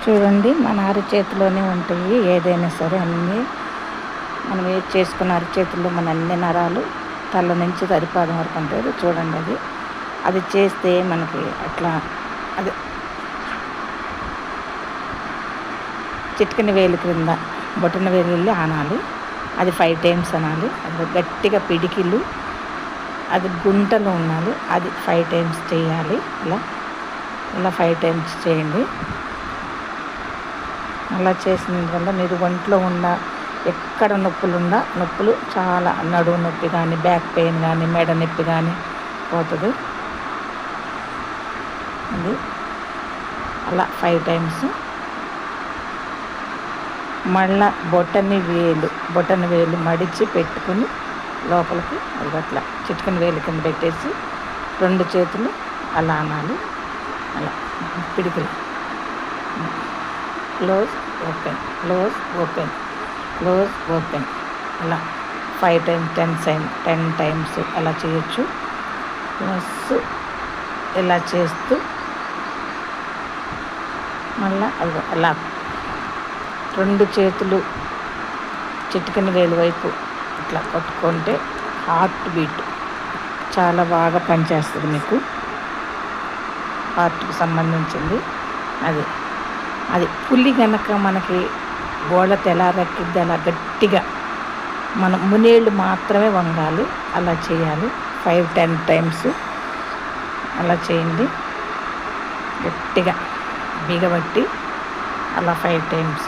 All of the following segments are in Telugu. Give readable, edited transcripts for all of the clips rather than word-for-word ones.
చూడండి, మన అరచేతిలోనే ఉంటాయి ఏదైనా సరే. అన్నీ మనం ఏది చేసుకున్న అరచేతుల్లో మన అన్ని నరాలు తల నుంచి తరిపాదం వరకు ఉంటుంది. చూడండి, అది చేస్తే మనకి అట్లా అది చిటికెన వేలు క్రింద బొటన వేలు వెళ్ళి ఆనాలి. అది 5 times అనాలి. అది గట్టిగా పిడికిలు అది గుంటలో ఉండాలి. అది 5 times చేయాలి. ఇలా 5 times చేయండి. అలా చేసిన వల్ల మీరు ఒంట్లో ఉన్న ఎక్కడ నొప్పులు చాలా, నడుము నొప్పి కానీ, బ్యాక్ పెయిన్ కానీ, మెడ నొప్పి కానీ పోతుంది. అది అలా 5 times. మళ్ళా బొటన వేలు మడిచి పెట్టుకుని లోపలికి అది అట్లా చిటికెన వేలు కింద పెట్టేసి 2 చేతులు అలా అనాలి. అలా పిడికిలు close open, close open, close open, అలా 5 times, 10 times అలా చేయొచ్చు. ప్లస్ ఇలా చేస్తూ మళ్ళా అలా 2 చేతులు చిటికెన వేలు వైపు ఇట్లా కొట్టుకుంటే హార్ట్ బీట్ చాలా బాగా పనిచేస్తుంది. మీకు హార్ట్కి సంబంధించింది అది పులి కనుక మనకి గోళ్ళ తెలారెక్కిద్ది. అలా గట్టిగా మనం మునేళ్ళు మాత్రమే వంగాలి. అలా చేయాలి. 5-10 times అలా చేయండి. గట్టిగా బిగబట్టి అలా 5 times.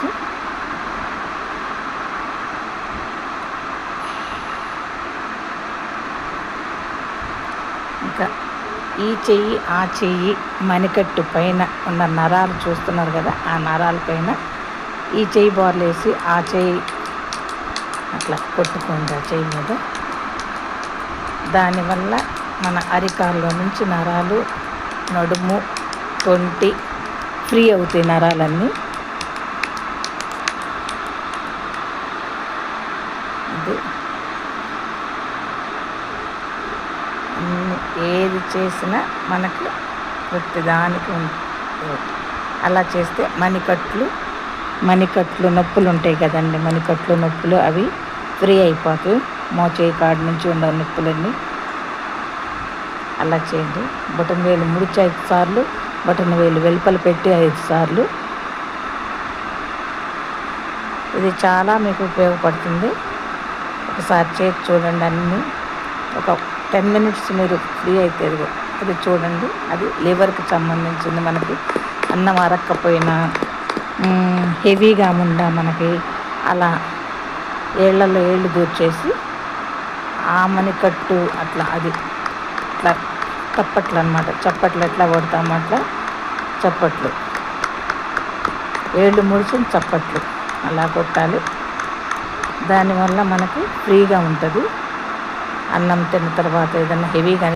ఇంకా ఈ చెయ్యి ఆ చెయ్యి మణికట్టు పైన ఉన్న నరాలు చూస్తున్నారు కదా, ఆ నరాల పైన ఈ చెయ్యి బోర్లేసి ఆ చెయ్యి అట్లా కొట్టుకోండి ఆ చెయ్యి మీద. దానివల్ల మన అరికాల్లో నుంచి నరాలు, నడుము, తొంటి ఫ్రీ అవుతాయి నరాలన్నీ. అది ఏది చేసినా మనకి ప్రతిదానికి ఉంటుంది. అలా చేస్తే మణికట్లు నొప్పులు ఉంటాయి కదండి, మణికట్లు నొప్పులు అవి ఫ్రీ అయిపోతాయి. మోచేయి కాడి నుంచి ఉన్న నొప్పులన్నీ అలా చేయండి. బొటన వేలు ముడిచి 5 సార్లు, బొటన వేలు వెలుపల పెట్టి 5 సార్లు. ఇది చాలా మీకు ఉపయోగపడుతుంది. ఒకసారి చేసి చూడండి. అన్నీ ఒక 10 minutes మీరు ఫ్రీ అయితే అది చూడండి. అది లివర్కి సంబంధించింది. మనకి అన్నం అరక్కపోయినా, హెవీగా ఉండా మనకి అలా ఏళ్లలో ఏళ్ళు దూర్చేసి ఆ మణికట్టు అట్లా అది ఇట్లా చప్పట్లు అన్నమాట. చప్పట్లు ఎట్లా కొడతాము అట్లా చప్పట్లు, ఏళ్ళు ముడిచి చప్పట్లు అలా కొట్టాలి. దానివల్ల మనకి ఫ్రీగా ఉంటుంది. అన్నం తిన్న తర్వాత ఏదైనా హెవీగా